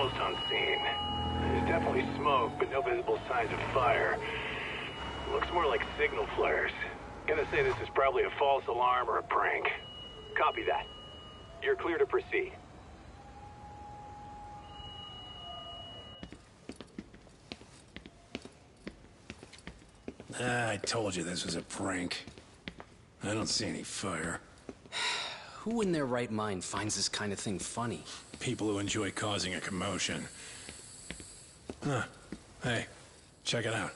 almost on scene. There's definitely smoke, but no visible signs of fire. Looks more like signal flares. Gonna say this is probably a false alarm or a prank. Copy that. You're clear to proceed. I told you this was a prank. I don't see any fire. Who in their right mind finds this kind of thing funny? People who enjoy causing a commotion. Huh. Hey, check it out.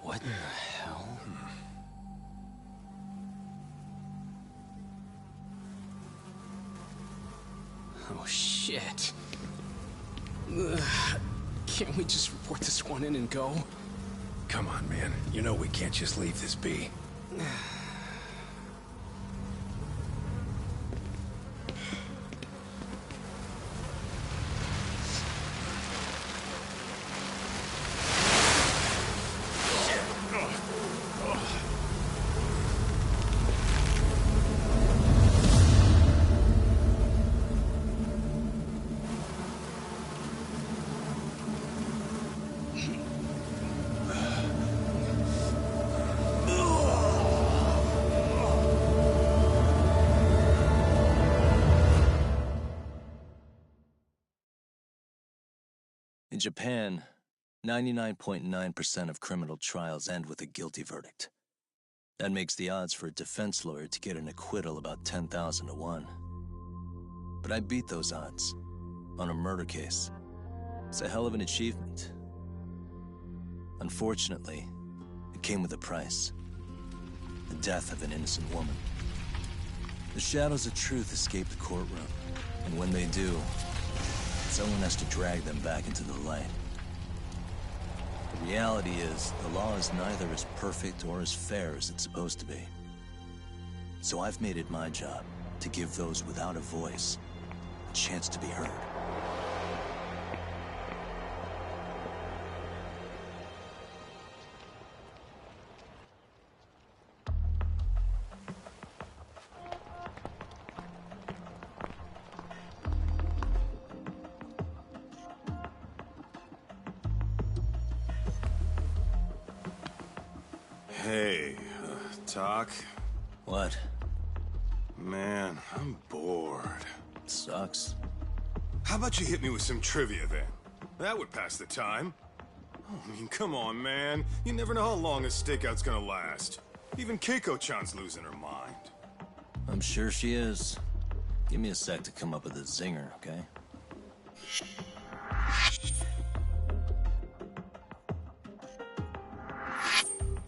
What the hell? Oh, shit. Ugh. Can't we just report this one in and go? Come on, man. You know we can't just leave this be. In Japan, 99.9% of criminal trials end with a guilty verdict. That makes the odds for a defense lawyer to get an acquittal about 10,000 to 1. But I beat those odds on a murder case. It's a hell of an achievement. Unfortunately, it came with a price. The death of an innocent woman. The shadows of truth escape the courtroom, and when they do, someone has to drag them back into the light. The reality is, the law is neither as perfect or as fair as it's supposed to be. So I've made it my job to give those without a voice a chance to be heard. Hey, Doc? What? Man, I'm bored. Sucks. How about you hit me with some trivia then? That would pass the time. Oh, I mean, come on, man. You never know how long a stakeout's gonna last. Even Keiko-chan's losing her mind. I'm sure she is. Give me a sec to come up with a zinger, okay?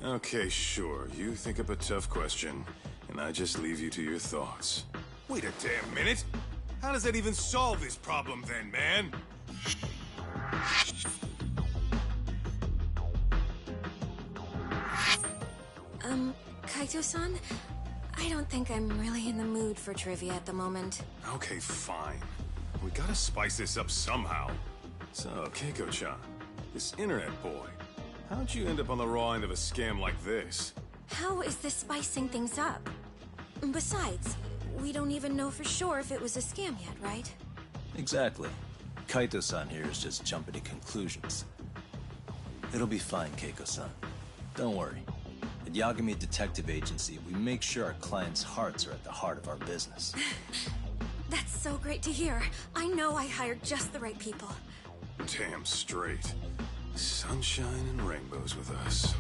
Okay, sure. You think up a tough question, and I just leave you to your thoughts. Wait a damn minute! How does that even solve this problem then, man? Kaito-san? I don't think I'm really in the mood for trivia at the moment. Okay, fine. We gotta spice this up somehow. So, Keiko-chan, this internet boy, how'd you end up on the raw end of a scam like this? How is this spicing things up? Besides, we don't even know for sure if it was a scam yet, right? Exactly. Kaito-san here is just jumping to conclusions. It'll be fine, Keiko-san. Don't worry. At Yagami Detective Agency, we make sure our clients' hearts are at the heart of our business. That's so great to hear. I know I hired just the right people. Damn straight. Sunshine and rainbows with us.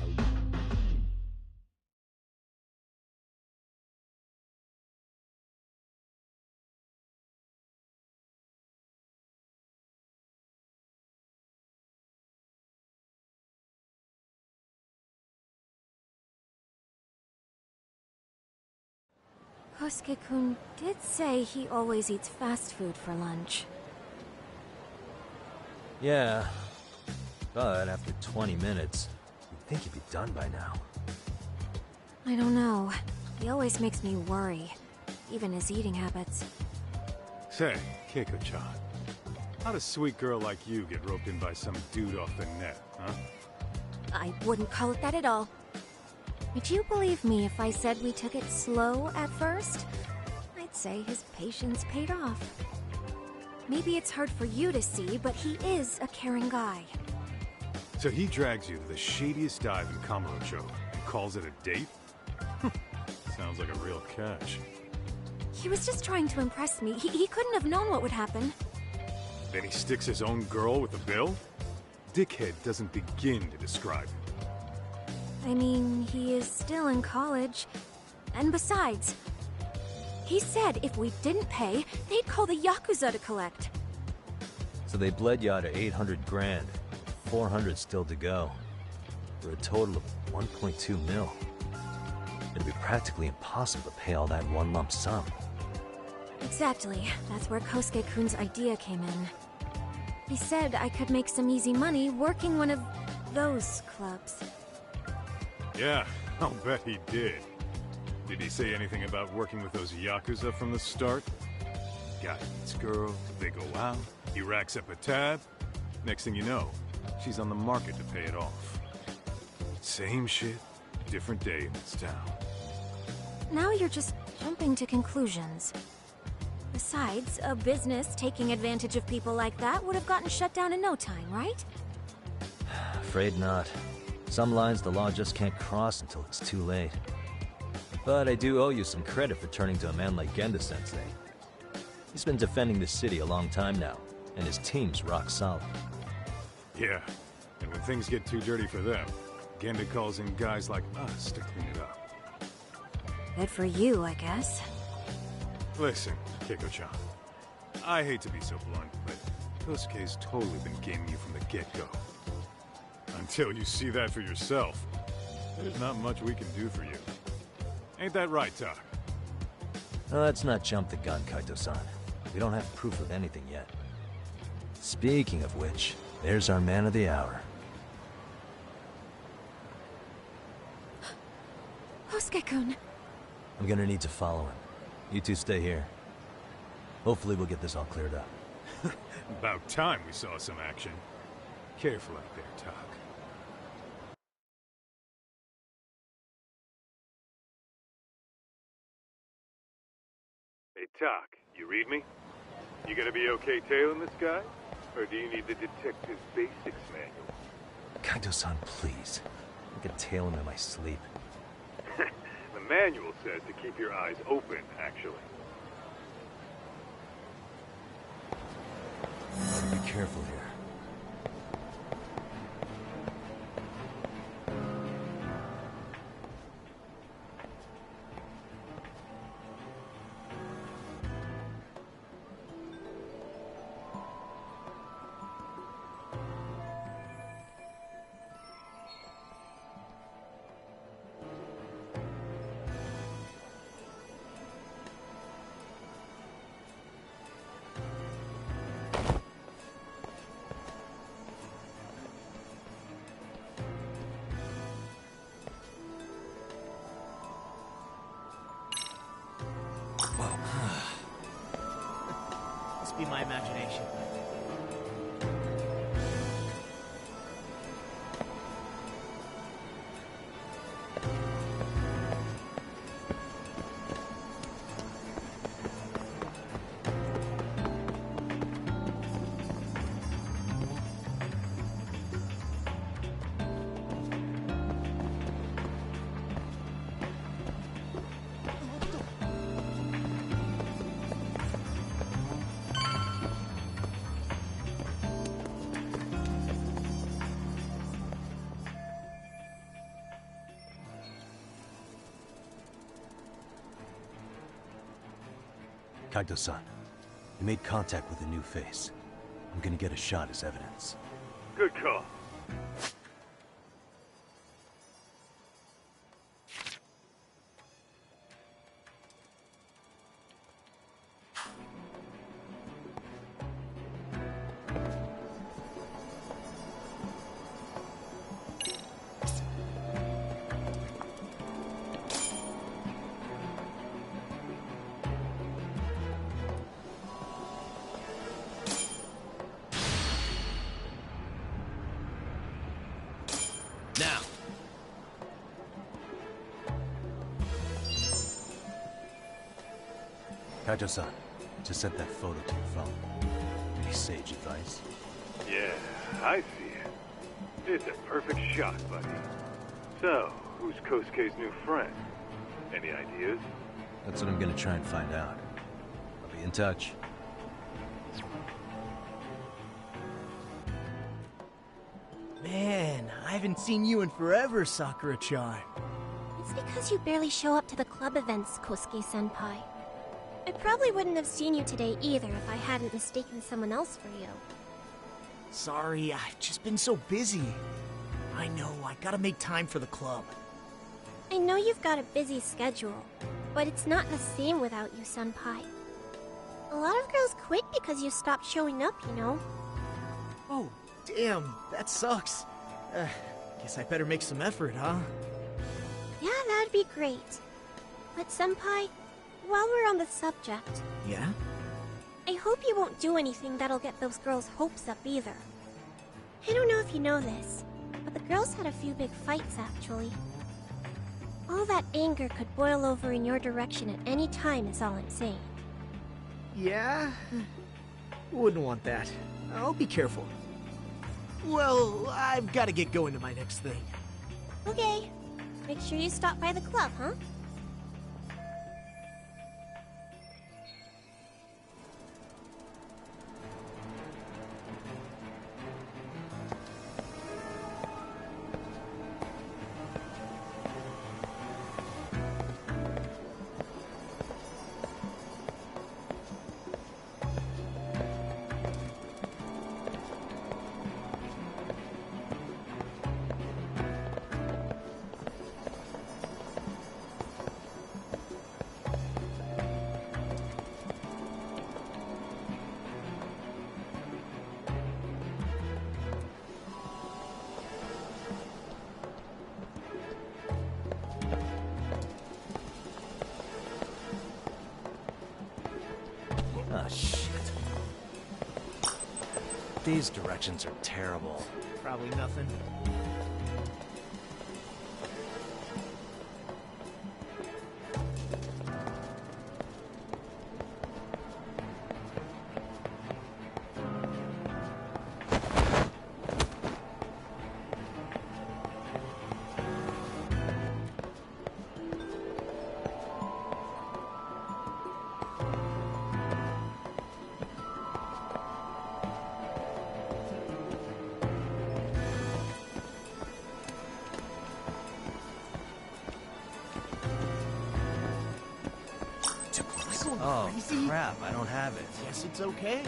Kosuke-kun did say he always eats fast food for lunch. Yeah, but after 20 minutes, you'd think he'd be done by now. I don't know. He always makes me worry. Even his eating habits. Say, Keiko-chan, how'd a sweet girl like you get roped in by some dude off the net, huh? I wouldn't call it that at all. Would you believe me if I said we took it slow at first? I'd say his patience paid off. Maybe it's hard for you to see, but he is a caring guy. So he drags you to the shadiest dive in Kamurocho and calls it a date? Sounds like a real catch. He was just trying to impress me. He couldn't have known what would happen. Then he sticks his own girl with the bill? Dickhead doesn't begin to describe it. I mean, he is still in college. And besides, he said if we didn't pay, they'd call the Yakuza to collect. So they bled you out of 800 grand. 400 still to go. For a total of 1.2 mil. It'd be practically impossible to pay all that in one lump sum. Exactly. That's where Kosuke-kun's idea came in. He said I could make some easy money working one of those clubs. Yeah, I'll bet he did. Did he say anything about working with those Yakuza from the start? Guy meets girl, they go out, he racks up a tab. Next thing you know, she's on the market to pay it off. Same shit, different day in this town. Now you're just jumping to conclusions. Besides, a business taking advantage of people like that would have gotten shut down in no time, right? Afraid not. Some lines the law just can't cross until it's too late. But I do owe you some credit for turning to a man like Genda-sensei. He's been defending the city a long time now, and his team's rock solid. Yeah, and when things get too dirty for them, Genda calls in guys like us to clean it up. Good for you, I guess. Listen, Keiko-chan, I hate to be so blunt, but Kosuke's totally been gaming you from the get-go. Until you see that for yourself, there's not much we can do for you. Ain't that right, Tak? Now, let's not jump the gun, Kaito-san. We don't have proof of anything yet. Speaking of which, there's our man of the hour. Kosuke-kun. I'm gonna need to follow him. You two stay here. Hopefully we'll get this all cleared up. About time we saw some action. Careful out there, Tak. Hey, Tak, you read me? You gonna be okay tailing this guy? Or do you need the detective basics manual? Kaito-san, please. I could tail him in my sleep. The manual says to keep your eyes open, actually. Be careful here. Must be my imagination. Kaito-san, you made contact with a new face. I'm gonna get a shot as evidence. Good call. Kaito-san, just sent that photo to your phone. Any sage advice? Yeah, I see it. It's a perfect shot, buddy. So, who's Kosuke's new friend? Any ideas? That's what I'm gonna try and find out. I'll be in touch. Man, I haven't seen you in forever, Sakura-chan. It's because you barely show up to the club events, Kosuke-senpai. I probably wouldn't have seen you today either if I hadn't mistaken someone else for you. Sorry, I've just been so busy. I know, I gotta make time for the club. I know you've got a busy schedule, but it's not the same without you, senpai. A lot of girls quit because you stopped showing up, you know? Oh, damn, that sucks. Guess I better make some effort, huh? Yeah, that'd be great. But senpai, while we're on the subject, Yeah? I hope you won't do anything that'll get those girls' hopes up either. I don't know if you know this, but the girls had a few big fights actually. All that anger could boil over in your direction at any time is all I'm saying. Yeah? Wouldn't want that. I'll be careful. Well, I've gotta get going to my next thing. Okay. Make sure you stop by the club, huh? Ah, shit. These directions are terrible. Probably nothing. Oh, Crazy? crap, I don't have it. Guess it's okay.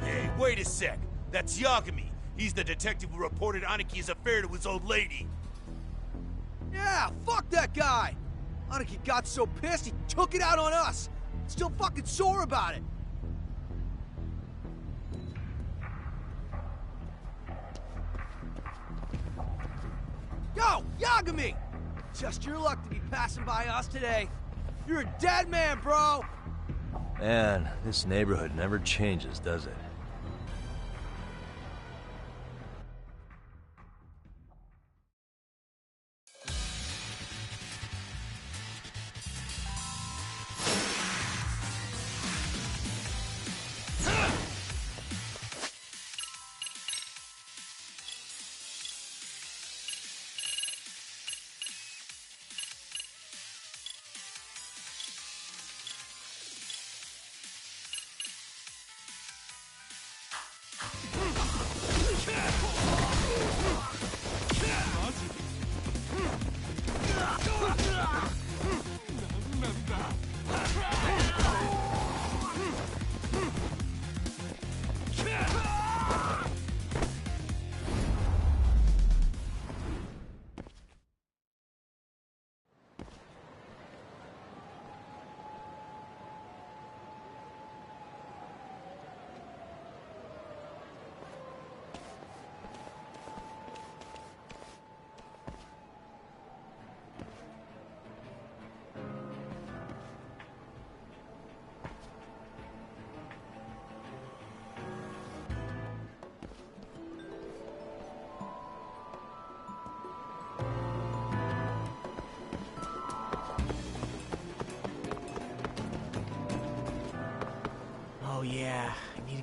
Hey, wait a sec. That's Yagami. He's the detective who reported Aniki's affair to his old lady. Yeah, fuck that guy! Aniki got so pissed he took it out on us! Still fucking sore about it! Yo, Yagami! Just your luck to be passing by us today. You're a dead man, bro! Man, this neighborhood never changes, does it?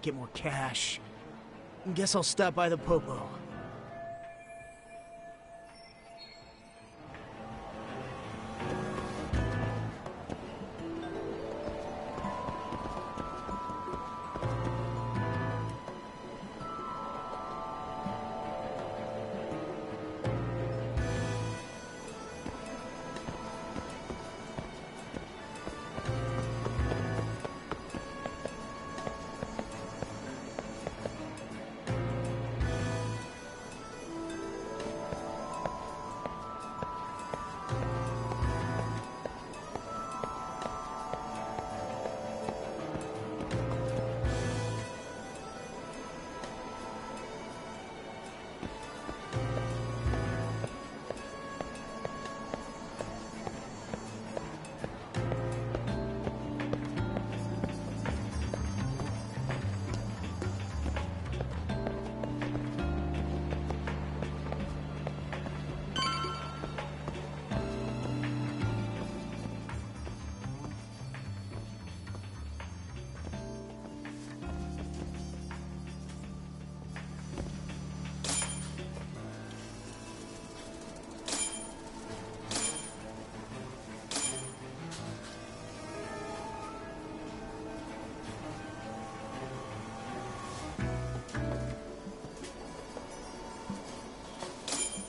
could get more cash. Guess I'll stop by the Popo.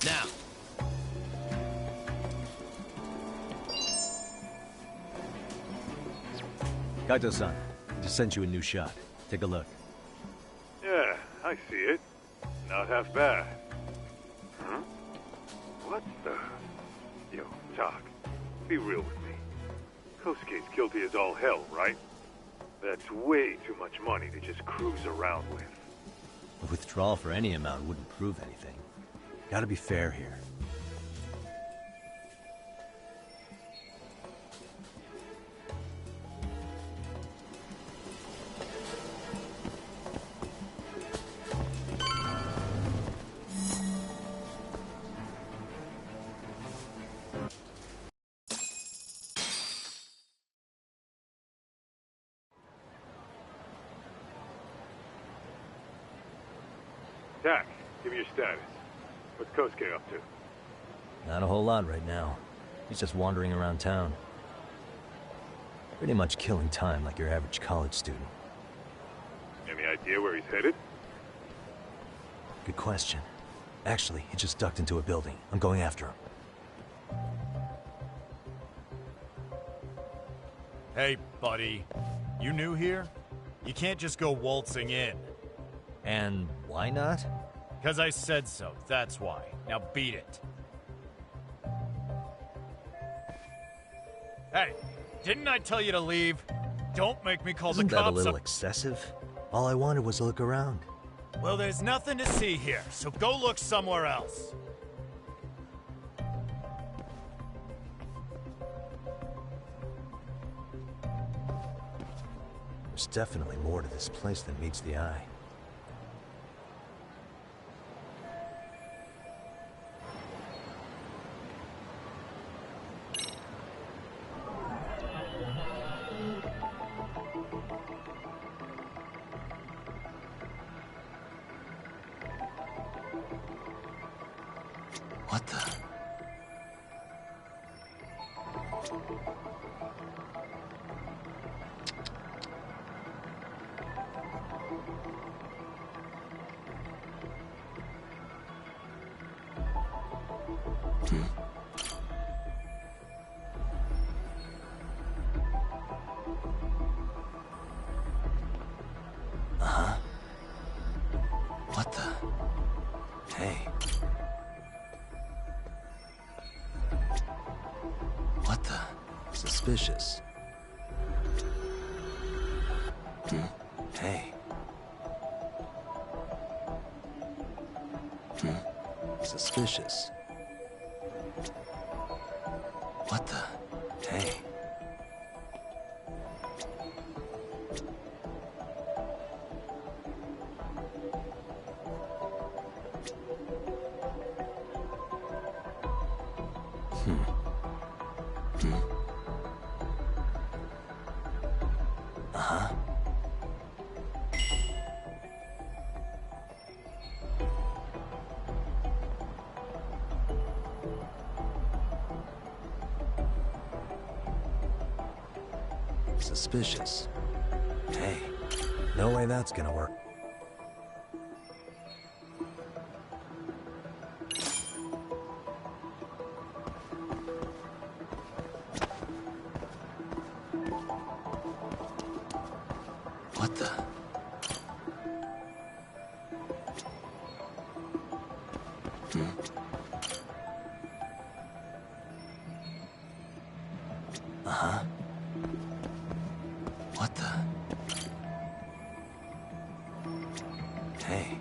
Now. Kaito-san, just sent you a new shot. Take a look. Yeah, I see it. Not half bad. Huh? What the... Yo, Doc, be real with me. Kosuke's guilty as all hell, right? That's way too much money to just cruise around with. A withdrawal for any amount wouldn't prove anything. Gotta be fair here. Tak, give me your status. What's Kosuke up to? Not a whole lot right now. He's just wandering around town. Pretty much killing time like your average college student. Any idea where he's headed? Good question. Actually, he just ducked into a building. I'm going after him. Hey, buddy. You new here? You can't just go waltzing in. And why not? 'Cause I said so, that's why. Now beat it. Hey, didn't I tell you to leave? Don't make me call Isn't the that cops a little up. excessive? All I wanted was to look around. Well, there's nothing to see here, so go look somewhere else. There's definitely more to this place than meets the eye. What the? Uh-huh. What the? Hey. What the? Suspicious. Hey. Suspicious. What the? Hey. Uh-huh. Suspicious. Hey, no way that's gonna work. What the? Uh-huh. What the? Hey.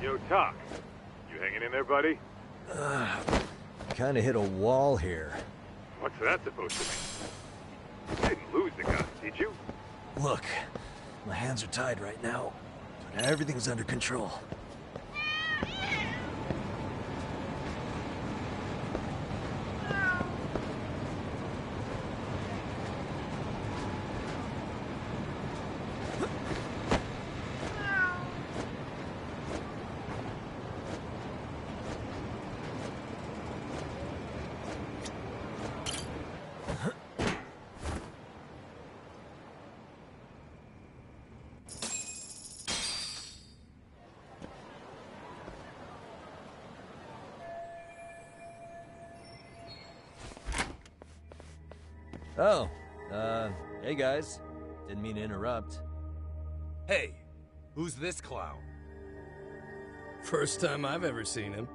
Yo, Doc. You hanging in there, buddy? Kinda hit a wall here. What's that supposed to mean? You didn't lose the guy, did you? Look, my hands are tied right now, but everything's under control. Oh, hey guys. Didn't mean to interrupt. Hey, who's this clown? First time I've ever seen him.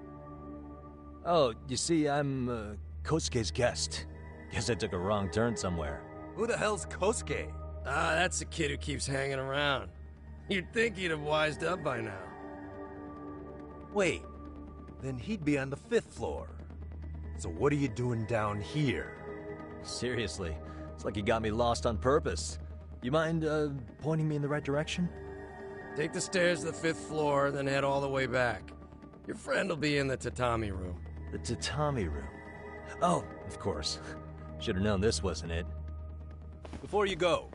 Oh, you see, I'm, Kosuke's guest. Guess I took a wrong turn somewhere. Who the hell's Kosuke? Ah, that's the kid who keeps hanging around. You'd think he'd have wised up by now. Wait, then he'd be on the 5th floor. So what are you doing down here? Seriously, it's like you got me lost on purpose. You mind, pointing me in the right direction? Take the stairs to the 5th floor, then head all the way back. Your friend will be in the tatami room. The tatami room? Oh, of course. Should have known this wasn't it. Before you go,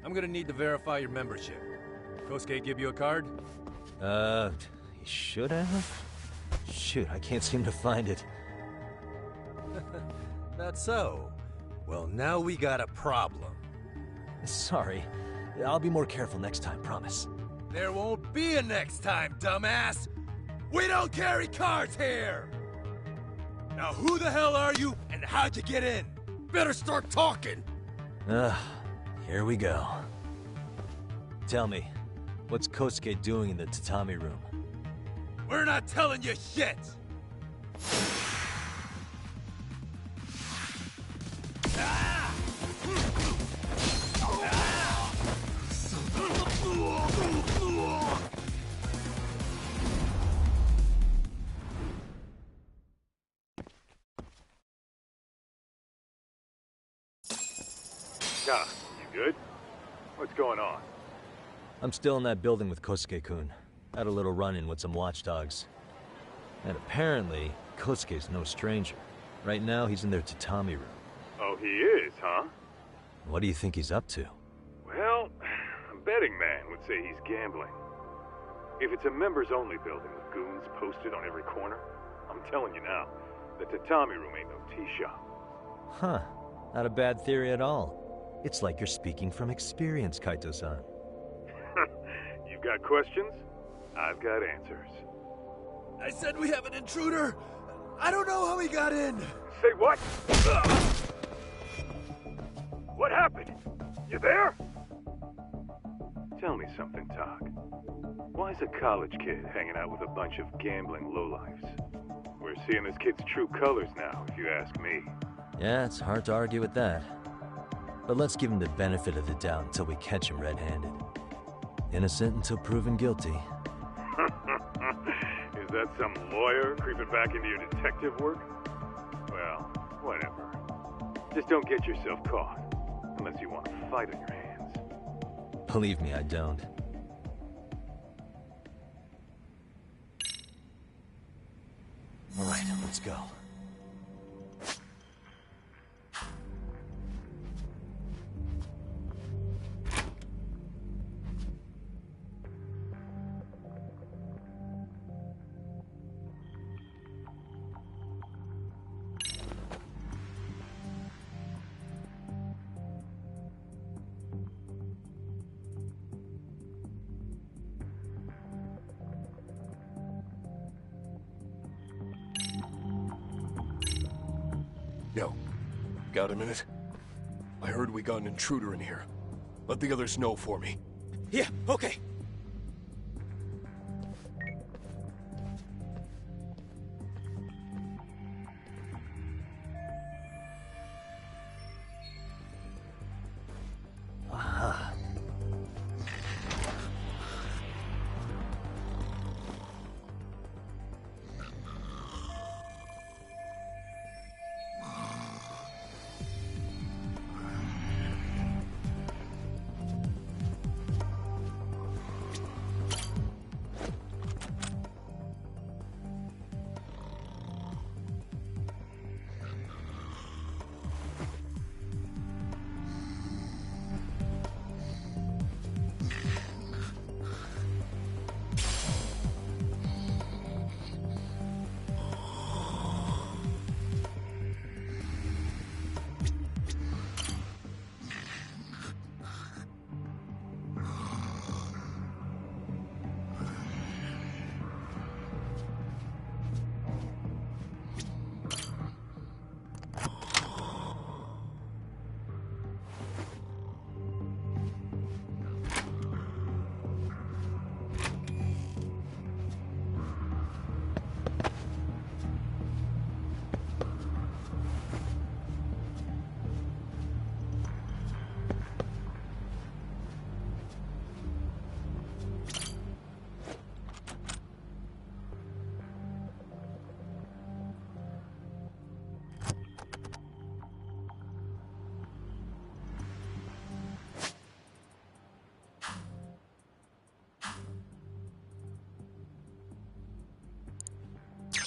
I'm gonna need to verify your membership. Kosuke give you a card? He should have? Shoot, I can't seem to find it. That's so. Well, now we got a problem. Sorry. I'll be more careful next time, promise. There won't be a next time, dumbass! We don't carry cards here! Now who the hell are you, and how'd you get in? Better start talking! Here we go. Tell me, what's Kosuke doing in the tatami room? We're not telling you shit! Ah, you good? What's going on? I'm still in that building with Kosuke-kun. Had a little run-in with some watchdogs. And apparently, Kosuke's no stranger. Right now, he's in their tatami room. Oh, he is, huh? What do you think he's up to? Well, a betting man would say he's gambling. If it's a members-only building with goons posted on every corner, I'm telling you now, the tatami room ain't no tea shop. Huh. Not a bad theory at all. It's like you're speaking from experience, Kaito-san. You've got questions? I've got answers. I said we have an intruder. I don't know how he got in. Say what? What happened? You there? Tell me something, Talk. Why is a college kid hanging out with a bunch of gambling lowlifes? We're seeing this kid's true colors now, if you ask me. Yeah, it's hard to argue with that. But let's give him the benefit of the doubt until we catch him red-handed. Innocent until proven guilty. Is that some lawyer creeping back into your detective work? Well, whatever. Just don't get yourself caught. Unless you want a fight on your hands. Believe me, I don't. All right, let's go. Yo, got a minute? I heard we got an intruder in here. Let the others know for me. Yeah, okay. Aha.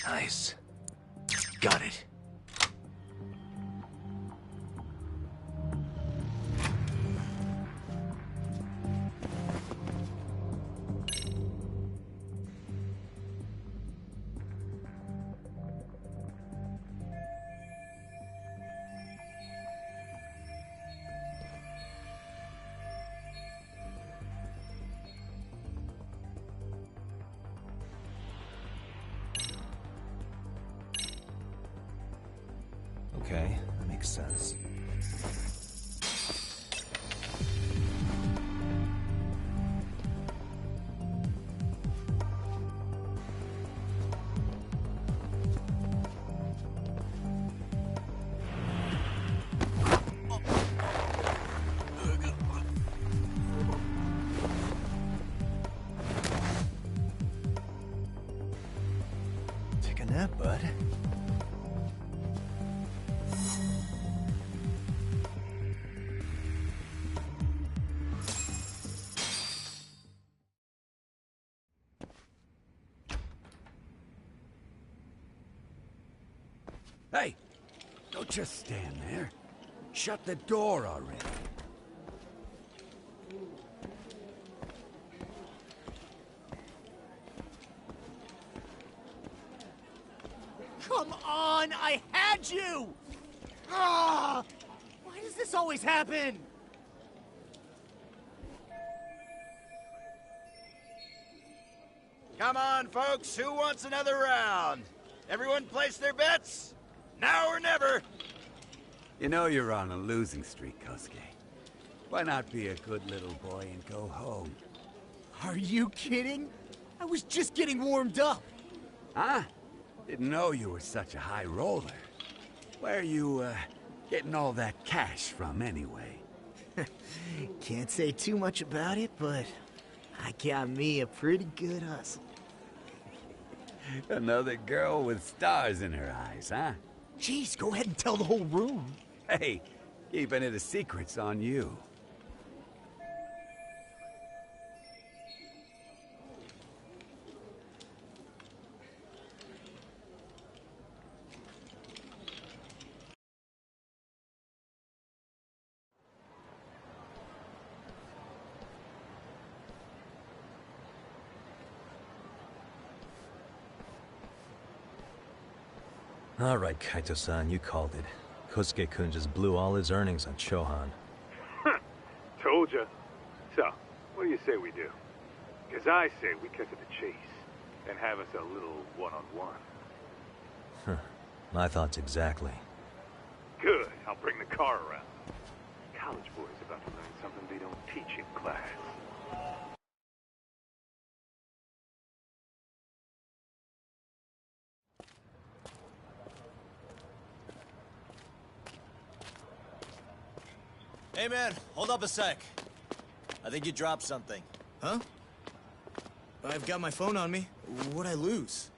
Nice. Got it. Okay, that makes sense. Take a nap, bud. Hey, don't just stand there. Shut the door already. Come on, I had you! Ah! Why does this always happen? Come on, folks. Who wants another round? Everyone place their bets? Now or never. You know you're on a losing streak, Kosuke. Why not be a good little boy and go home? Are you kidding? I was just getting warmed up. Huh? Didn't know you were such a high roller. Where are you, getting all that cash from, anyway? Can't say too much about it, but I got me a pretty good hustle. Another girl with stars in her eyes, huh? Jeez, go ahead and tell the whole room. Hey, keeping it a secret's on you. All right, Kaito-san, you called it. Kosuke-kun just blew all his earnings on Chohan. Told ya. So, what do you say we do? Because I say we cut to the chase and have us a little one-on-one. Huh. My thoughts exactly. Good. I'll bring the car around. College boys about to learn something they don't teach in class. Hey man, hold up a sec. I think you dropped something. Huh? I've got my phone on me. What'd I lose?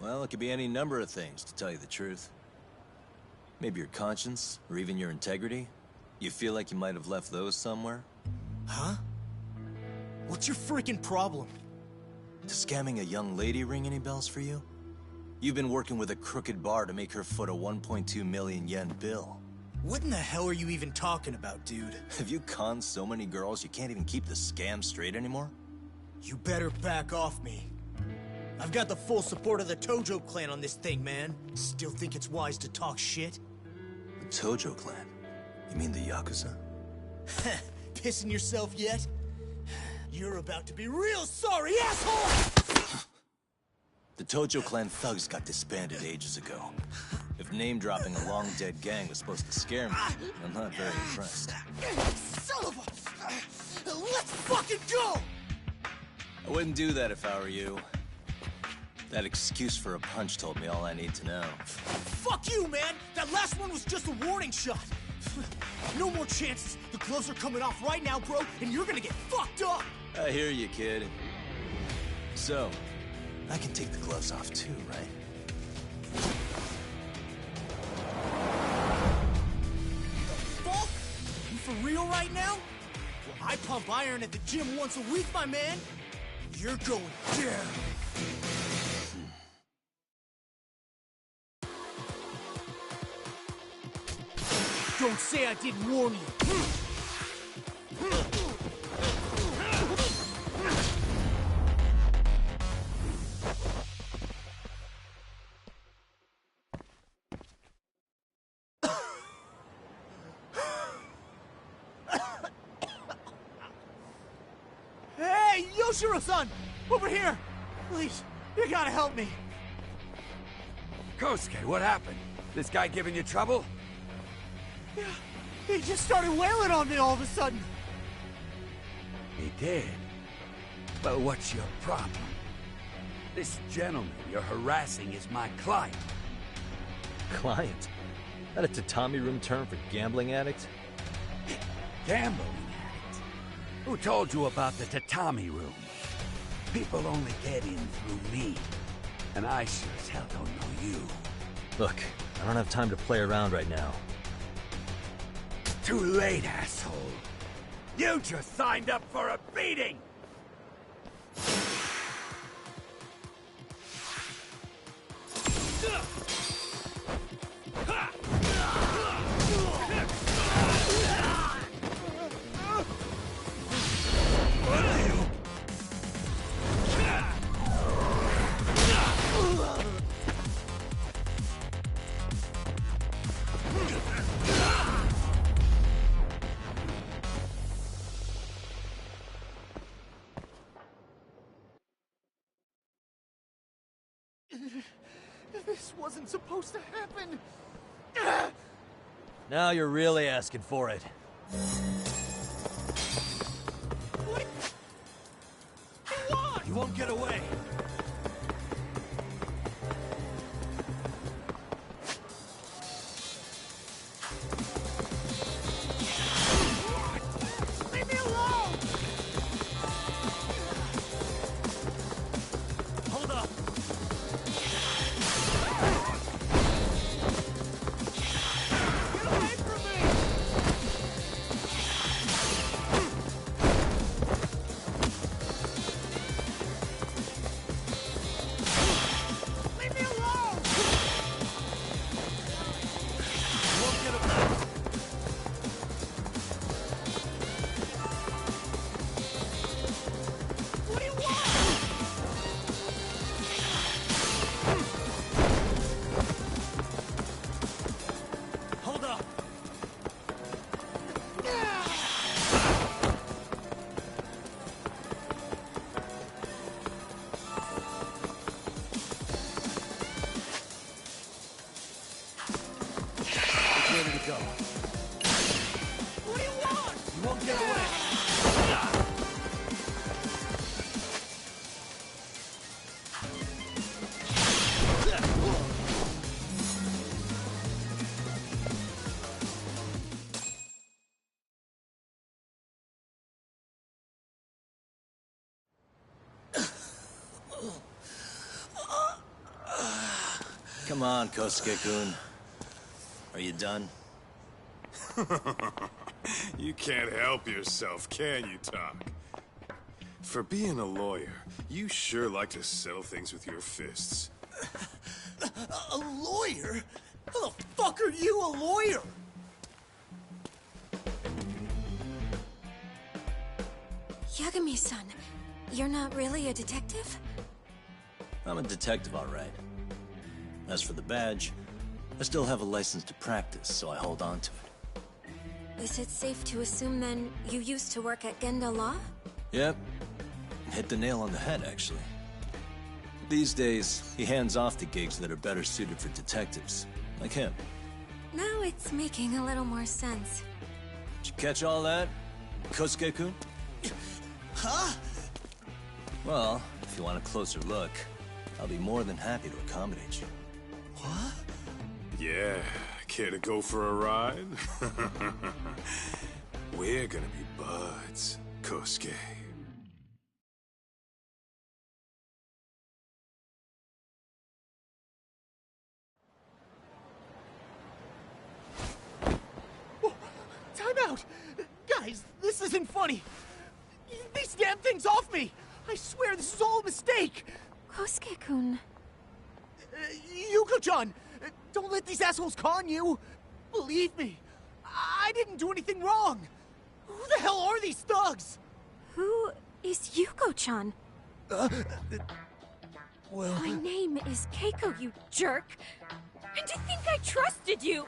Well, it could be any number of things, to tell you the truth. Maybe your conscience, or even your integrity. You feel like you might have left those somewhere? Huh? What's your freaking problem? Does scamming a young lady ring any bells for you? You've been working with a crooked bar to make her foot a 1.2 million yen bill. What in the hell are you even talking about, dude? Have you conned so many girls you can't even keep the scam straight anymore? You better back off me. I've got the full support of the Tojo clan on this thing, man. Still think it's wise to talk shit? The Tojo clan? You mean the Yakuza? Pissing yourself yet? You're about to be real sorry, asshole! The Tojo clan thugs got disbanded ages ago. If name-dropping a long-dead gang was supposed to scare me, I'm not very impressed. Son of a... Let's fucking go! I wouldn't do that if I were you. That excuse for a punch told me all I need to know. Fuck you, man! That last one was just a warning shot! No more chances! The gloves are coming off right now, bro, and you're gonna get fucked up! I hear you, kid. So, I can take the gloves off too, right? Fuck? You for real right now? Well, I pump iron at the gym once a week, my man. You're going down. Don't say I didn't warn you. Hey, Yoshiro-san! Over here! Please, you gotta help me. Kosuke, what happened? This guy giving you trouble? Yeah, he just started wailing on me all of a sudden. He did? But what's your problem? This gentleman you're harassing is my client. Client? That a tatami room term for gambling addict? Gambling addict? Who told you about the tatami room? People only get in through me. And I sure as hell don't know you. Look, I don't have time to play around right now. Too late, asshole. You just signed up for a beating! wasn't supposed to happen. Now you're really asking for it. What? You won't get away. Leave me alone! Hold up. Get away from me! Leave me alone! You won't get away. What do you want? Hold up. It's ready to go. What do you want? You won't get away. Come on, Kosuke-kun. Are you done? You can't help yourself, can you, Tak? For being a lawyer, you sure like to settle things with your fists. A lawyer? How the fuck are you a lawyer? Yagami-san, you're not really a detective? I'm a detective, all right. As for the badge, I still have a license to practice, so I hold on to it. Is it safe to assume then you used to work at Genda Law? Yep. Hit the nail on the head, actually. These days, he hands off to gigs that are better suited for detectives, like him. Now it's making a little more sense. Did you catch all that, Kosuke-kun? Huh? Well, if you want a closer look, I'll be more than happy to accommodate you. What? Yeah, care to go for a ride? We're gonna be buds, Kosuke. Time out! Guys, this isn't funny! These damn things off me! I swear this is all a mistake! Kosuke-kun. Yuko-chan! Don't let these assholes con you! Believe me, I didn't do anything wrong! Who the hell are these thugs? Who is Yuko-chan? Well... My name is Keiko, you jerk! And to think I trusted you!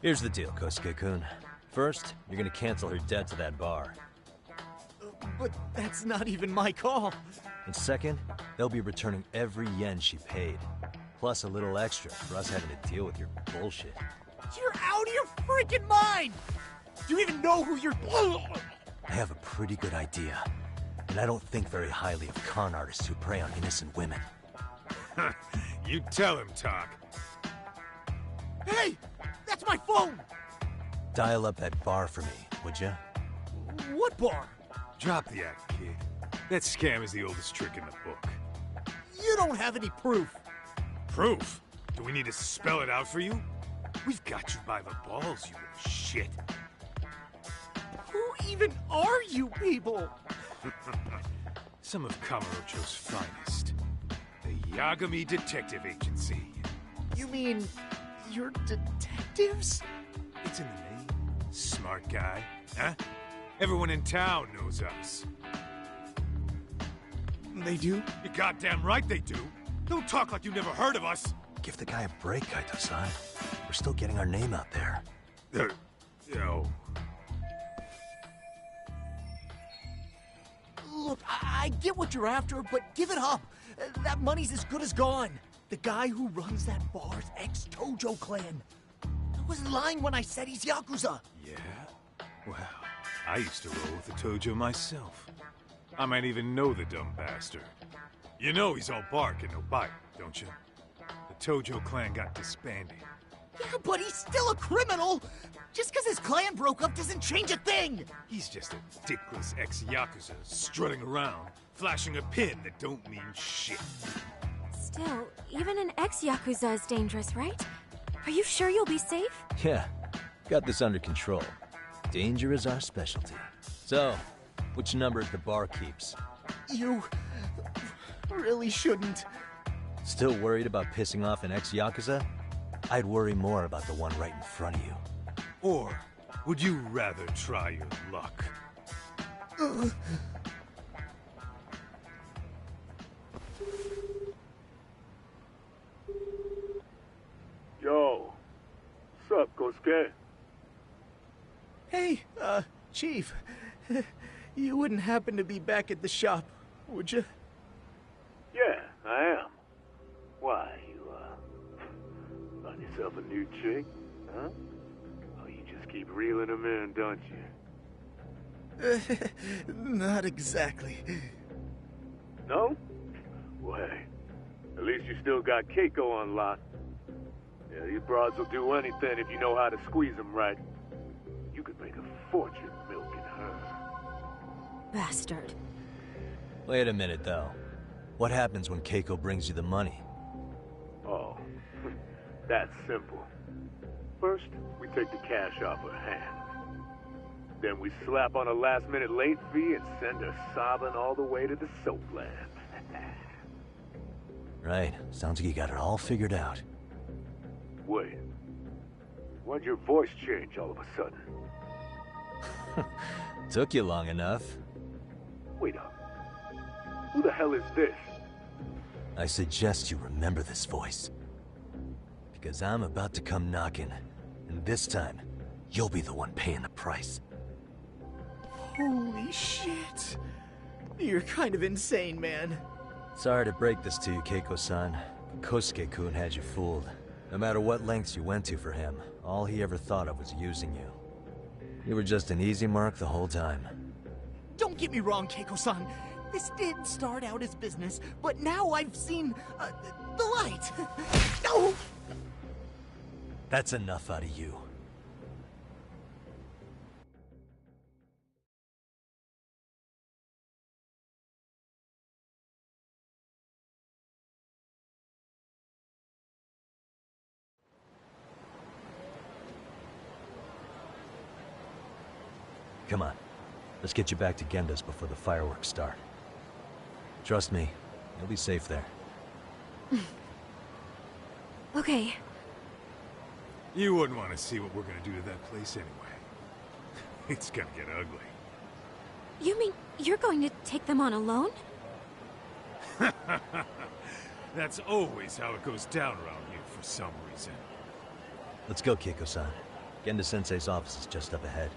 Here's the deal, Kosuke-kun. First, you're gonna cancel her debt to that bar. But that's not even my call. And second, they'll be returning every yen she paid. Plus a little extra for us having to deal with your bullshit. You're out of your freaking mind! Do you even know who you're... I have a pretty good idea. And I don't think very highly of con artists who prey on innocent women. You tell him, Tak. Hey! That's my phone! Dial up that bar for me, would ya? What bar? Drop the act, kid. That scam is the oldest trick in the book. You don't have any proof. Proof? Do we need to spell it out for you? We've got you by the balls, you little shit. Who even are you people? Some of Kamurocho's finest. The Yagami Detective Agency. You mean... you're detectives? It's in the name. Smart guy, huh? Everyone in town knows us. They do? You're goddamn right they do. Don't talk like you never heard of us. Give the guy a break, Kaito-san. We're still getting our name out there. No. Look, I get what you're after, but give it up. That money's as good as gone. The guy who runs that bar's ex-Tojo clan. I wasn't lying when I said he's Yakuza. Yeah? Well, I used to roll with the Tojo myself. I might even know the dumb bastard. You know he's all bark and no bite, don't you? The Tojo clan got disbanded. Yeah, but he's still a criminal! Just because his clan broke up doesn't change a thing! He's just a dickless ex-Yakuza strutting around, flashing a pin that don't mean shit. Still, even an ex-Yakuza is dangerous, right? Are you sure you'll be safe? Yeah, got this under control. Danger is our specialty. So, which number the bar keeps? You really shouldn't. Still worried about pissing off an ex-Yakuza? I'd worry more about the one right in front of you. Or would you rather try your luck? Yo, what's up, Kosuke? Hey, Chief. You wouldn't happen to be back at the shop, would you? Yeah, I am. Why, you, find yourself a new chick, huh? Oh, you just keep reeling them in, don't you? Not exactly. No? Well, hey, at least you still got Keiko on lock. Yeah, these broads will do anything if you know how to squeeze them right. You could make a fortune milking her. Bastard. Wait a minute, though. What happens when Keiko brings you the money? Oh, that's simple. First, we take the cash off her hand. Then we slap on a last-minute late fee and send her sobbing all the way to the soapland. Right. Sounds like you got it all figured out. Wait. Why'd your voice change all of a sudden? Took you long enough. Wait up. Who the hell is this? I suggest you remember this voice. Because I'm about to come knocking, and this time, you'll be the one paying the price. Holy shit. You're kind of insane, man. Sorry to break this to you, Keiko-san. Kosuke-kun had you fooled. No matter what lengths you went to for him, all he ever thought of was using you. You were just an easy mark the whole time. Don't get me wrong, Keiko-san. This did start out as business, but now I've seen, the light. No! That's enough out of you. Come on. Let's get you back to Genda's before the fireworks start. Trust me, you'll be safe there. Okay. You wouldn't want to see what we're gonna do to that place anyway. It's gonna get ugly. You mean you're going to take them on alone? That's always how it goes down around here for some reason. Let's go, Keiko-san. Genda-sensei's office is just up ahead.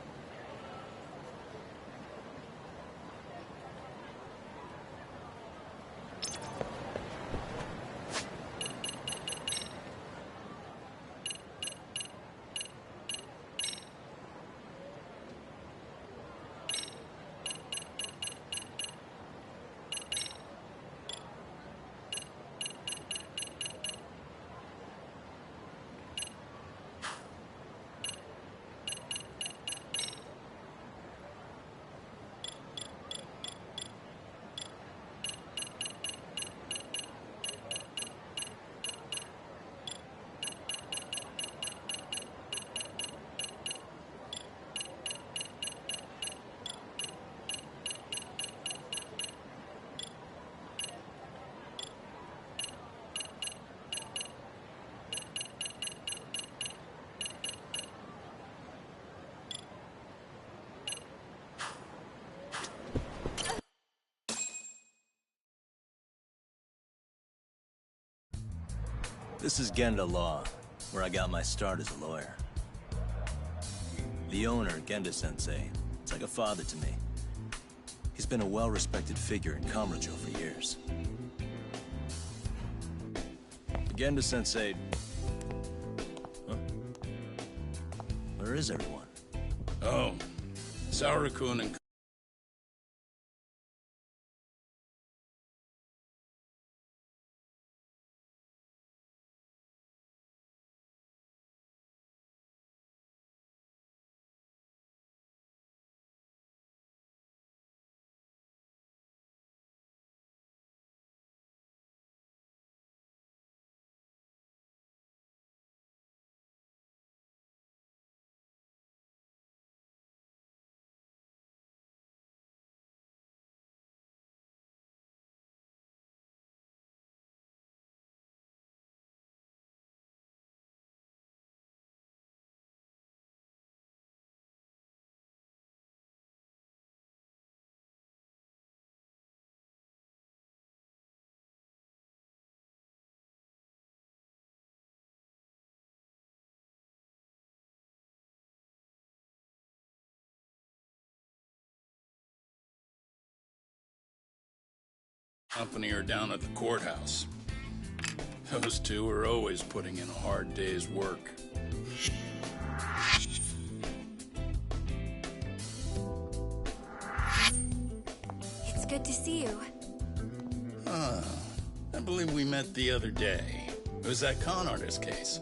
This is Genda Law, where I got my start as a lawyer. The owner, Genda-sensei, is like a father to me. He's been a well-respected figure in Kamurocho for years. Genda-sensei... Huh? Where is everyone? Oh, Saura-kun and... company are down at the courthouse. Those two are always putting in a hard day's work. It's good to see you. I believe we met the other day. It was that con artist case.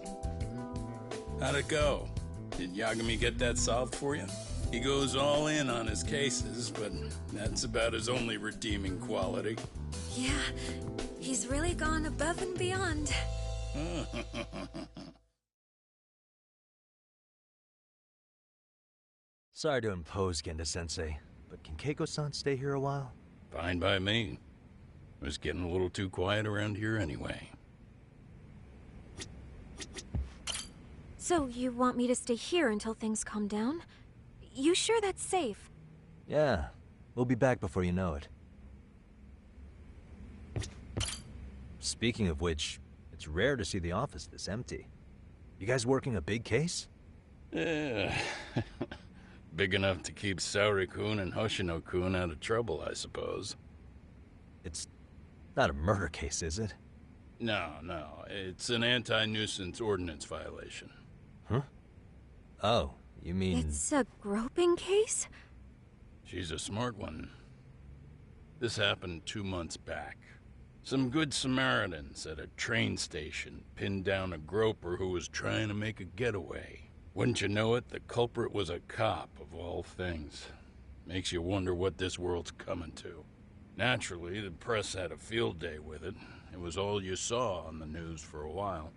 How'd it go? Did Yagami get that solved for you? He goes all in on his cases, but that's about his only redeeming quality. Yeah, he's really gone above and beyond. Sorry to impose, Genda-sensei, but can Keiko-san stay here a while? Fine by me. It was getting a little too quiet around here anyway. So you want me to stay here until things calm down? You sure that's safe? Yeah, we'll be back before you know it. Speaking of which, it's rare to see the office this empty. You guys working a big case? Yeah. Big enough to keep Saori-kun and Hoshino-kun out of trouble, I suppose. It's not a murder case, is it? No. It's an anti-nuisance ordinance violation. Huh? Oh, you mean... It's a groping case? She's a smart one. This happened 2 months back. Some good Samaritans at a train station pinned down a groper who was trying to make a getaway. Wouldn't you know it, the culprit was a cop, of all things. Makes you wonder what this world's coming to. Naturally, the press had a field day with it. It was all you saw on the news for a while.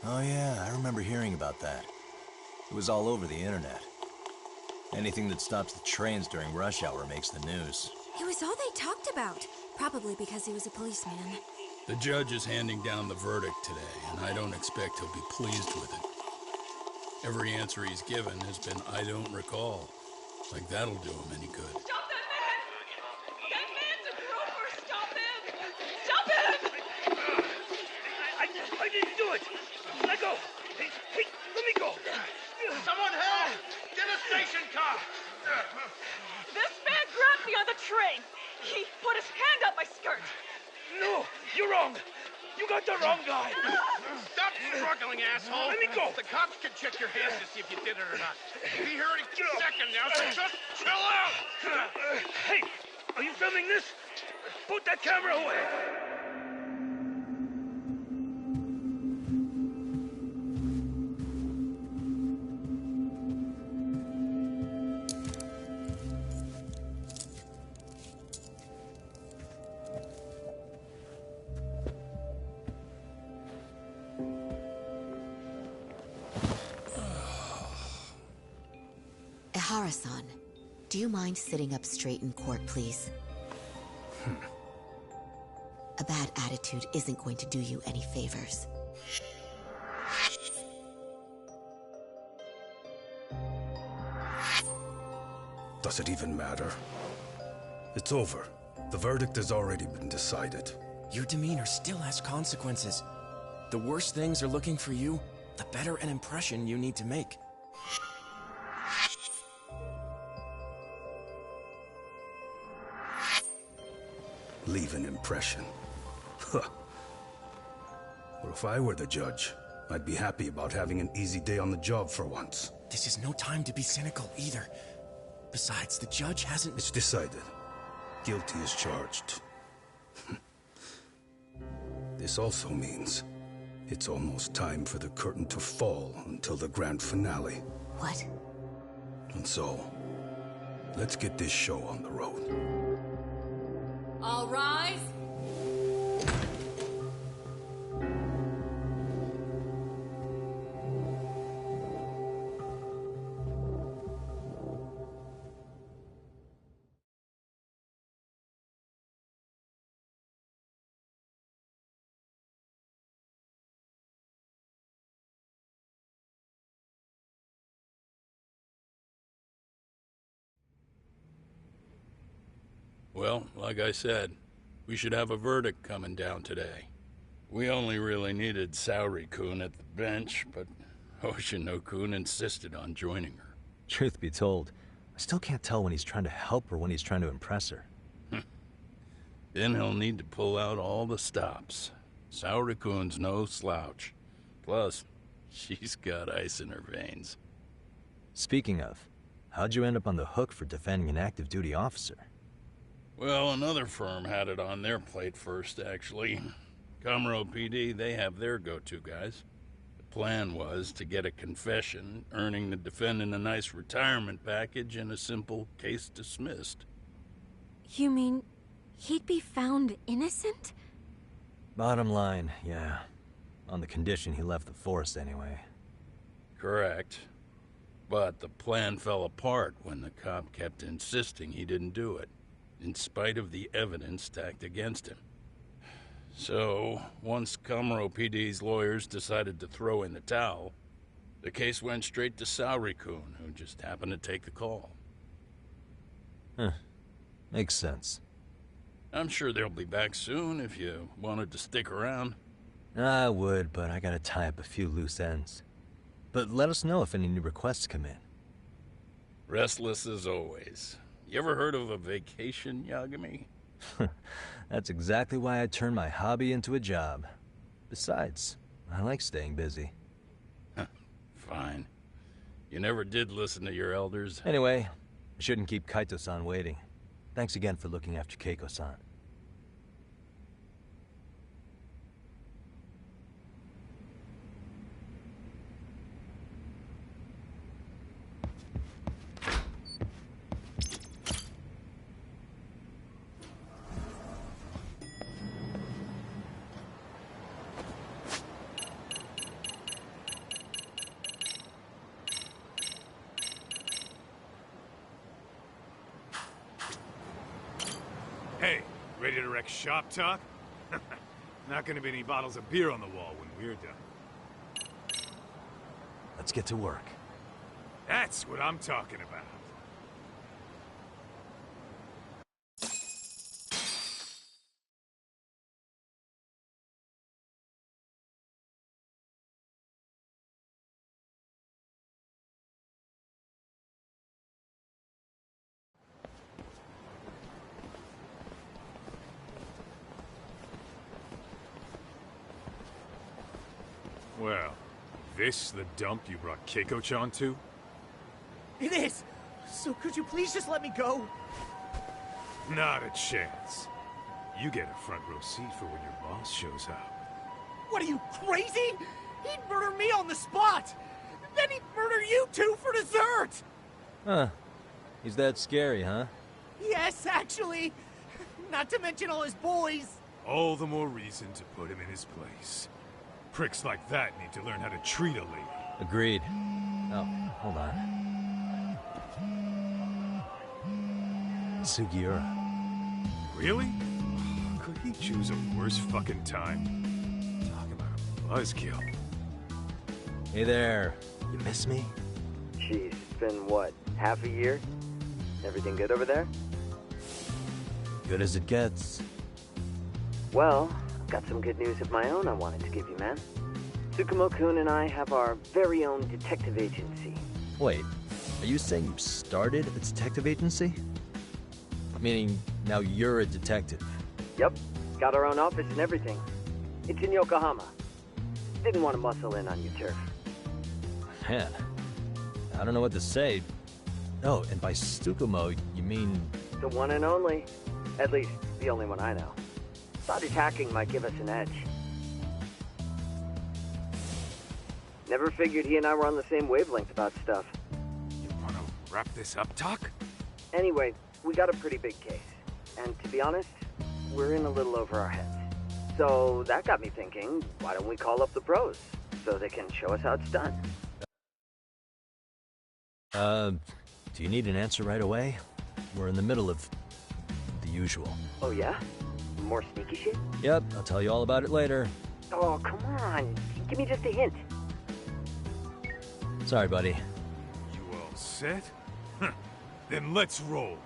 Oh yeah, I remember hearing about that. It was all over the internet. Anything that stops the trains during rush hour makes the news. It was all they talked about. Probably because he was a policeman. The judge is handing down the verdict today, and I don't expect he'll be pleased with it. Every answer he's given has been, I don't recall. Like that'll do him any good. Stop that man! That man's a groper! Stop him! Stop him! I didn't do it! Let go! Hey, let me go! Someone help! Get a station car! This man grabbed me on the train! He put his hand up my skirt! No! You're wrong! You got the wrong guy! Stop struggling, asshole! Let me go! The cops can check your hands to see if you did it or not. Be here any second now, so just chill out! Hey! Are you filming this? Put that camera away! Ehara-san, do you mind sitting up straight in court, please? A bad attitude isn't going to do you any favors. Does it even matter? It's over. The verdict has already been decided. Your demeanor still has consequences. The worse things are looking for you, the better an impression you need to make. leave an impression. Huh. Well, if I were the judge, I'd be happy about having an easy day on the job for once. This is no time to be cynical, either. Besides, the judge hasn't... It's decided. Guilty is charged. This also means it's almost time for the curtain to fall until the grand finale. What? And so, let's get this show on the road. All rise. Well, like I said, we should have a verdict coming down today. We only really needed Saori-kun at the bench, but Hoshino-kun insisted on joining her. Truth be told, I still can't tell when he's trying to help or when he's trying to impress her. Then he'll need to pull out all the stops. Saori-kun's no slouch. Plus, she's got ice in her veins. Speaking of, how'd you end up on the hook for defending an active duty officer? Well, another firm had it on their plate first, actually. Comro PD, they have their go-to guys. The plan was to get a confession, earning the defendant a nice retirement package and a simple case dismissed. You mean he'd be found innocent? Bottom line, yeah. On the condition he left the force anyway. Correct. But the plan fell apart when the cop kept insisting he didn't do it, in spite of the evidence stacked against him. So, once Comro PD's lawyers decided to throw in the towel, the case went straight to Saori-kun, who just happened to take the call. Huh. Makes sense. I'm sure they'll be back soon if you wanted to stick around. I would, but I gotta tie up a few loose ends. But let us know if any new requests come in. Restless as always. You ever heard of a vacation, Yagami? That's exactly why I turned my hobby into a job. Besides, I like staying busy. Fine. You never did listen to your elders. Anyway, I shouldn't keep Kaito-san waiting. Thanks again for looking after Keiko-san. Hey, ready to wreck shop talk? Not gonna be any bottles of beer on the wall when we're done. Let's get to work. That's what I'm talking about. Well, this the dump you brought Keiko-chan to? It is! So could you please just let me go? Not a chance. You get a front row seat for when your boss shows up. What are you, crazy? He'd murder me on the spot! Then he'd murder you two for dessert! Huh. He's that scary, huh? Yes, actually. Not to mention all his boys. All the more reason to put him in his place. Pricks like that need to learn how to treat a lady. Agreed. Oh, hold on. Sugiura. Really? Could he choose a worse fucking time? Talk about a buzzkill. Hey there. You miss me? Jeez, it's been what, half a year? Everything good over there? Good as it gets. Well, I've got some good news of my own I wanted to give you, man. Tsukumo-kun and I have our very own detective agency. Wait, are you saying you started a detective agency? Meaning, now you're a detective. Yep, got our own office and everything. It's in Yokohama. Didn't want to muscle in on your turf. Man, I don't know what to say. Oh, and by Tsukumo, you mean... The one and only. At least, the only one I know. Thought his hacking might give us an edge. Never figured he and I were on the same wavelength about stuff. You wanna wrap this up, Doc? Anyway, we got a pretty big case. And to be honest, we're in a little over our heads. So that got me thinking, why don't we call up the pros? So they can show us how it's done. Do you need an answer right away? We're in the middle of the usual. Oh yeah? More sneaky shit? Yep, I'll tell you all about it later. Oh, come on. Give me just a hint. Sorry, buddy. You all set? Then let's roll.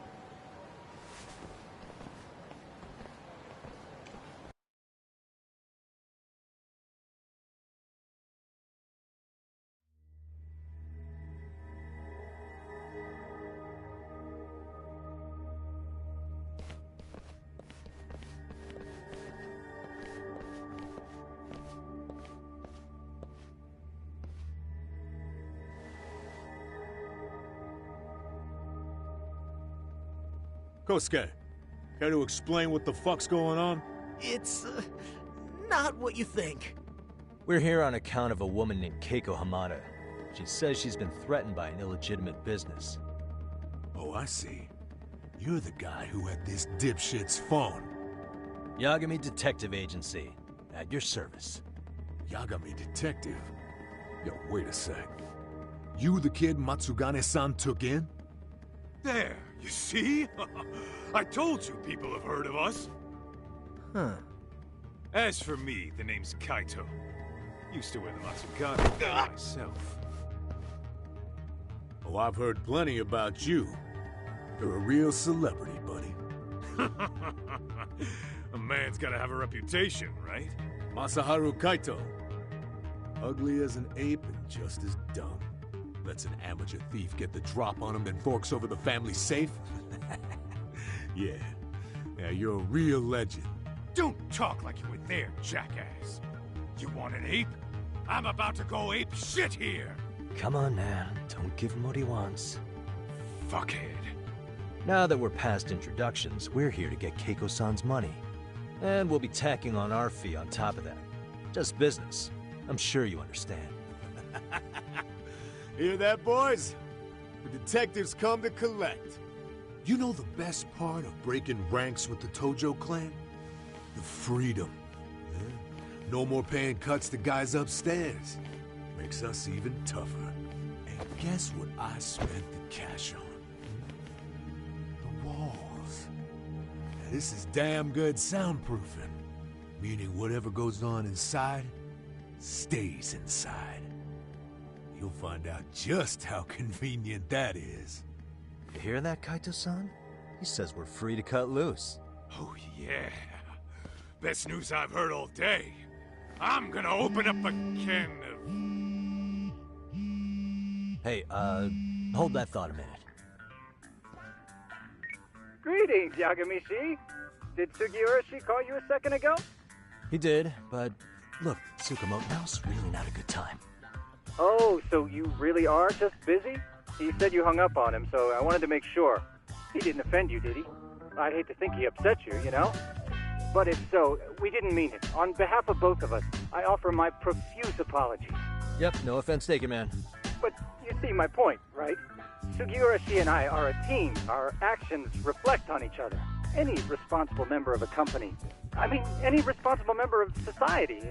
Kosuke, care to explain what the fuck's going on? It's, not what you think. We're here on account of a woman named Keiko Hamada. She says she's been threatened by an illegitimate business. Oh, I see. You're the guy who had this dipshit's phone. Yagami Detective Agency. At your service. Yagami Detective? Yo, wait a sec. You the kid Matsugane-san took in? There, you see? I told you people have heard of us. Huh. As for me, the name's Kaito. Used to wear the Matsugane myself. Oh, I've heard plenty about you. You're a real celebrity, buddy. A man's gotta have a reputation, right? Masaharu Kaito. Ugly as an ape and just as dumb. Lets an amateur thief get the drop on him, then forks over the family safe? Yeah, you're a real legend. Don't talk like you were there, jackass. You want an ape? I'm about to go ape shit here. Come on, man. Don't give him what he wants. Fuckhead. Now that we're past introductions, we're here to get Keiko-san's money. And we'll be tacking on our fee on top of that. Just business. I'm sure you understand. Hear that, boys? The detectives come to collect. You know the best part of breaking ranks with the Tojo clan? The freedom. Yeah? No more paying cuts to guys upstairs. Makes us even tougher. And guess what I spent the cash on? The walls. Now, this is damn good soundproofing. Meaning whatever goes on inside, stays inside. You'll find out just how convenient that is. You hear that, Kaito-san? He says we're free to cut loose. Oh, yeah. Best news I've heard all day. I'm gonna open up a can of... Hey, hold that thought a minute. Greetings, Yagami-shi. Did Sugiura-shi call you a second ago? He did, but look, Tsukumo, now's really not a good time. Oh, so you really are just busy? He said you hung up on him, so I wanted to make sure. He didn't offend you, did he? I'd hate to think he upset you, you know? But if so, we didn't mean it. On behalf of both of us, I offer my profuse apologies. Yep, no offense taken, man. But you see my point, right? Sugiura-shi and I are a team. Our actions reflect on each other. Any responsible member of a company, I mean, any responsible member of society,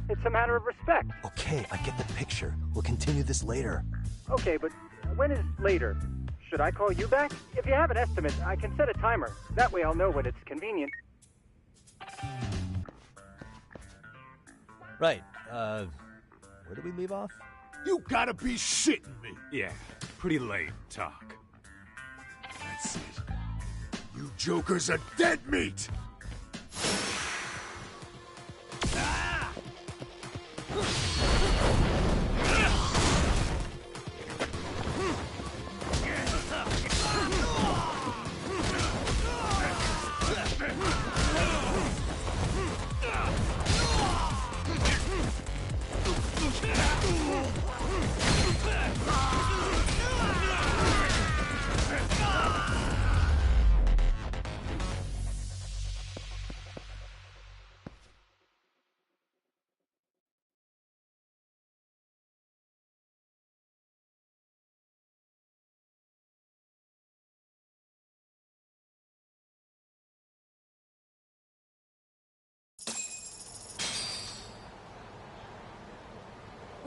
it's a matter of respect. Okay, I get the picture. We'll continue this later. Okay, but when is later? Should I call you back? If you have an estimate, I can set a timer. That way I'll know when it's convenient. Right, where did we leave off? You gotta be shitting me! Yeah, pretty late talk. That's it. You jokers are dead meat!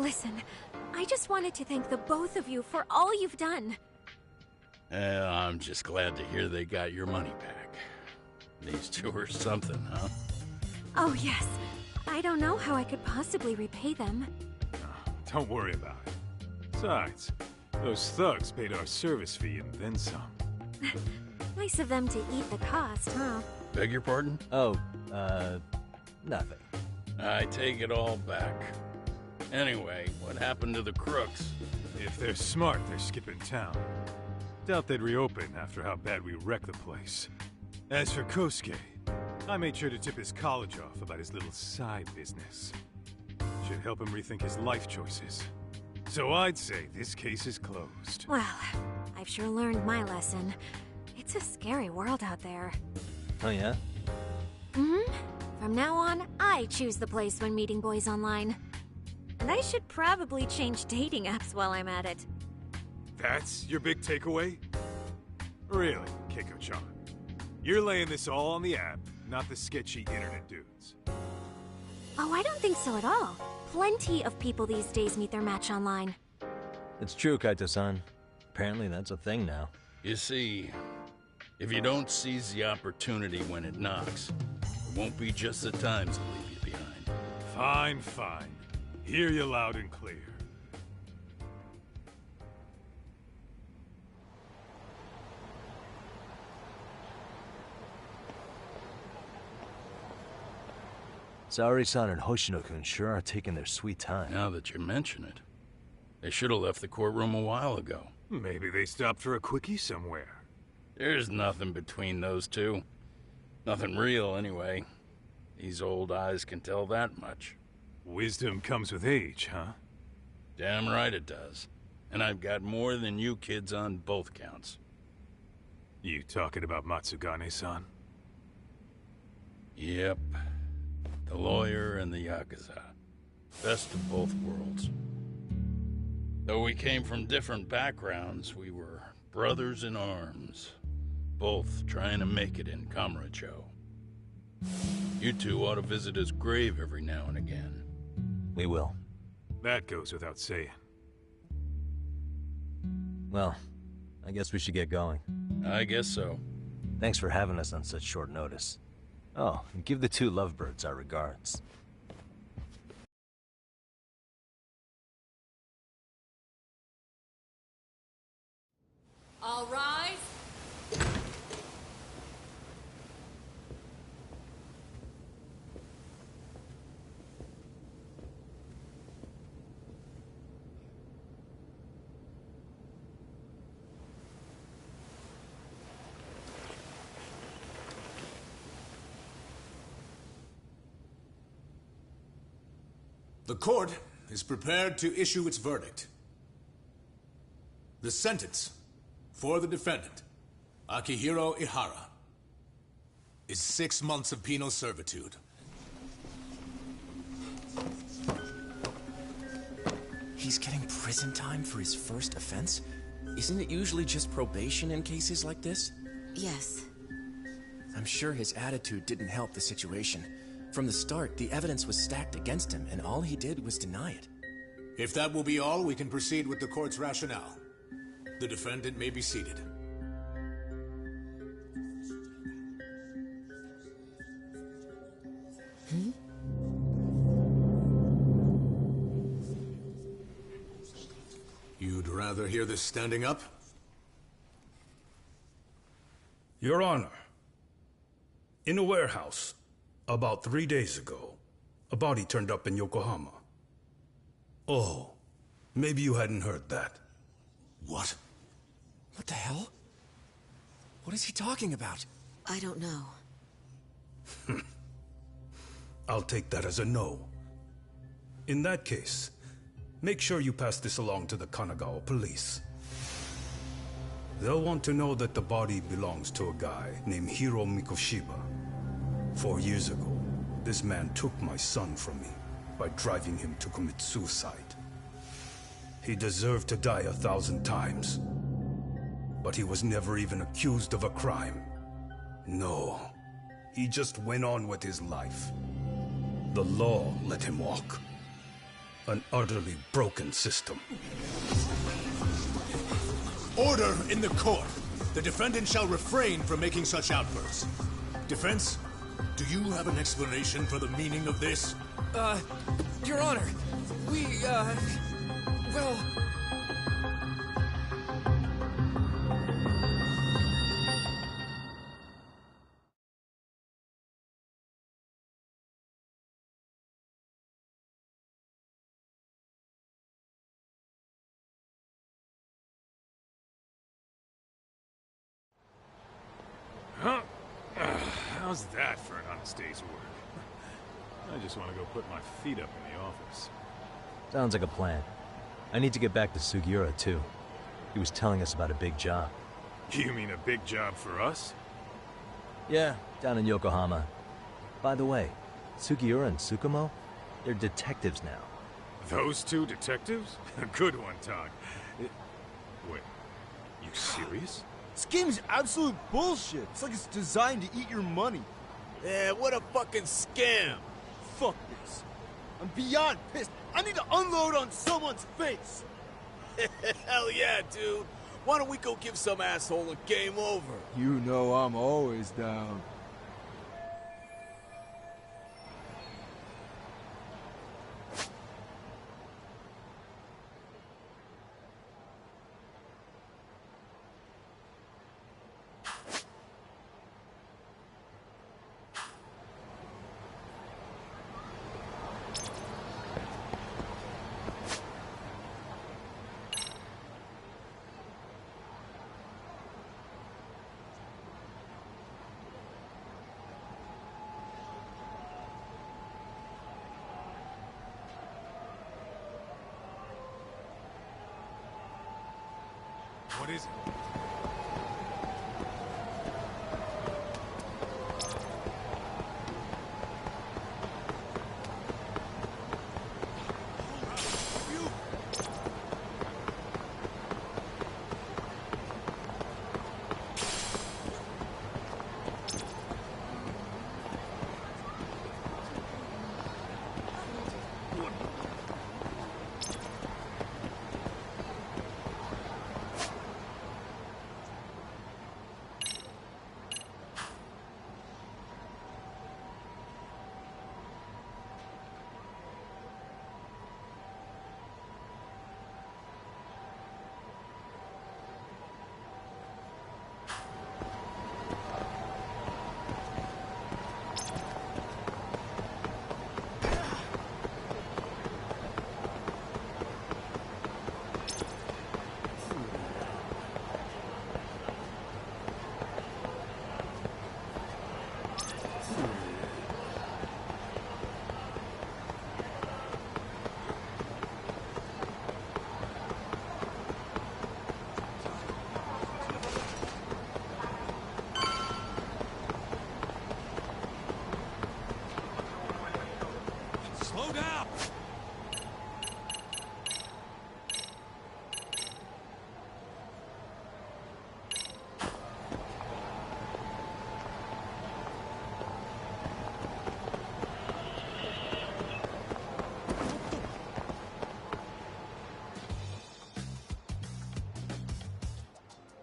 Listen, I just wanted to thank the both of you for all you've done. I'm just glad to hear they got your money back. These two are something, huh? Oh, yes. I don't know how I could possibly repay them. Don't worry about it. Besides, those thugs paid our service fee and then some. Nice of them to eat the cost, huh? Beg your pardon? Oh, nothing. I take it all back. Anyway, what happened to the crooks? If they're smart, they're skipping town. Doubt they'd reopen after how bad we wrecked the place. As for Kosuke, I made sure to tip his college off about his little side business. Should help him rethink his life choices. So I'd say this case is closed. Well, I've sure learned my lesson. It's a scary world out there. Oh, yeah? Mm-hmm. From now on, I choose the place when meeting boys online. And I should probably change dating apps while I'm at it. That's your big takeaway? Really, Keiko-chan? You're laying this all on the app, not the sketchy internet dudes. Oh, I don't think so at all. Plenty of people these days meet their match online. It's true, Kaito-san. Apparently that's a thing now. You see, if you don't seize the opportunity when it knocks, it won't be just the times that leave you behind. Fine, fine. Hear you loud and clear. Saori-san and Hoshino-kun sure are taking their sweet time. Now that you mention it, they should have left the courtroom a while ago. Maybe they stopped for a quickie somewhere. There's nothing between those two. Nothing real, anyway. These old eyes can tell that much. Wisdom comes with age, huh? Damn right it does. And I've got more than you kids on both counts. You talking about Matsugane-san? Yep. The lawyer and the Yakuza. Best of both worlds. Though we came from different backgrounds, we were brothers in arms. Both trying to make it in Kamurocho. You two ought to visit his grave every now and again. We will. That goes without saying. Well, I guess we should get going. I guess so. Thanks for having us on such short notice. Oh, and give the two lovebirds our regards. All rise. The court is prepared to issue its verdict. The sentence for the defendant, Akihiro Ihara, is 6 months of penal servitude. He's getting prison time for his first offense? Isn't it usually just probation in cases like this? Yes. I'm sure his attitude didn't help the situation. From the start, the evidence was stacked against him, and all he did was deny it. If that will be all, we can proceed with the court's rationale. The defendant may be seated. You'd rather hear this standing up? Your Honor, in a warehouse, about 3 days ago, a body turned up in Yokohama. Oh, maybe you hadn't heard that. What? What the hell? What is he talking about? I don't know. I'll take that as a no. In that case, make sure you pass this along to the Kanagawa police. They'll want to know that the body belongs to a guy named Hiro Mikoshiba. 4 years ago, this man took my son from me by driving him to commit suicide. He deserved to die 1,000 times, but he was never even accused of a crime. No, he just went on with his life. The law let him walk. an utterly broken system. Order in the court. The defendant shall refrain from making such outbursts. Defense, do you have an explanation for the meaning of this? Your Honor, well... Huh? How's that for an honest day's work? I just want to go put my feet up in the office. Sounds like a plan. I need to get back to Sugiura, too. He was telling us about a big job. You mean a big job for us? Yeah, down in Yokohama. By the way, Sugiura and Tsukumo, they're detectives now. Those two detectives? Good one, Todd. Wait, you serious? This game is absolute bullshit. It's like it's designed to eat your money. Yeah, what a fucking scam! Fuck this. I'm beyond pissed. I need to unload on someone's face. Hell yeah, dude. Why don't we go give some asshole a game over? You know I'm always down. What is it? Slow down!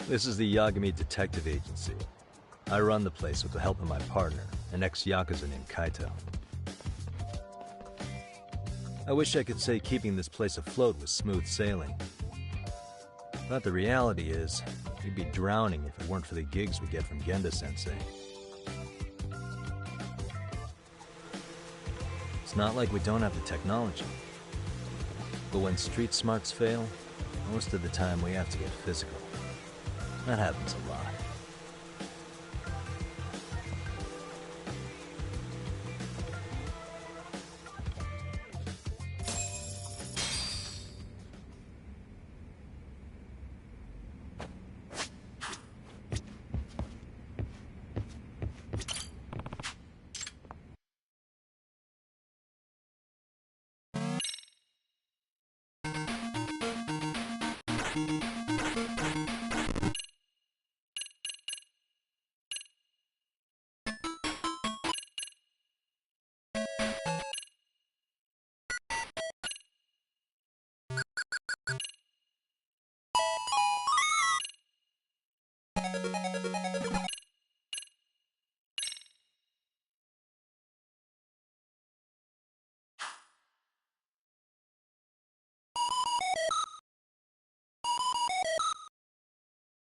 This is the Yagami Detective Agency. I run the place with the help of my partner, an ex-Yakuza named Kaito. I wish I could say keeping this place afloat was smooth sailing. But the reality is, we'd be drowning if it weren't for the gigs we get from Genda-sensei. It's not like we don't have the technology. But when street smarts fail, most of the time we have to get physical. That happens a lot.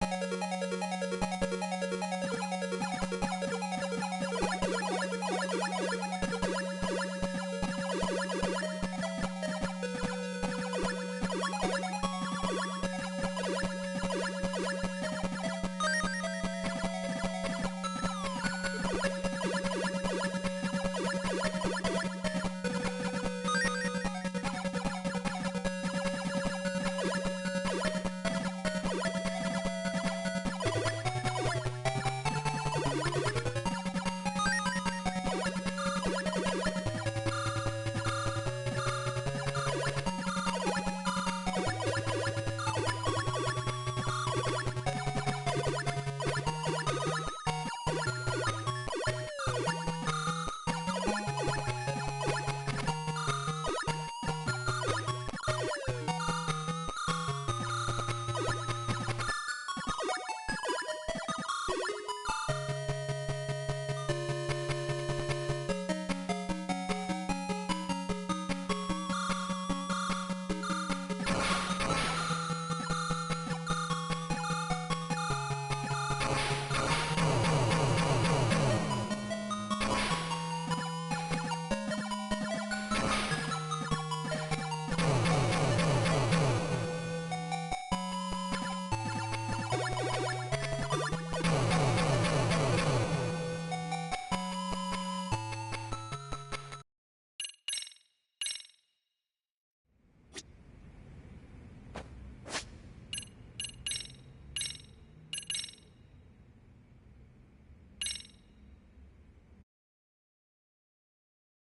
Alright.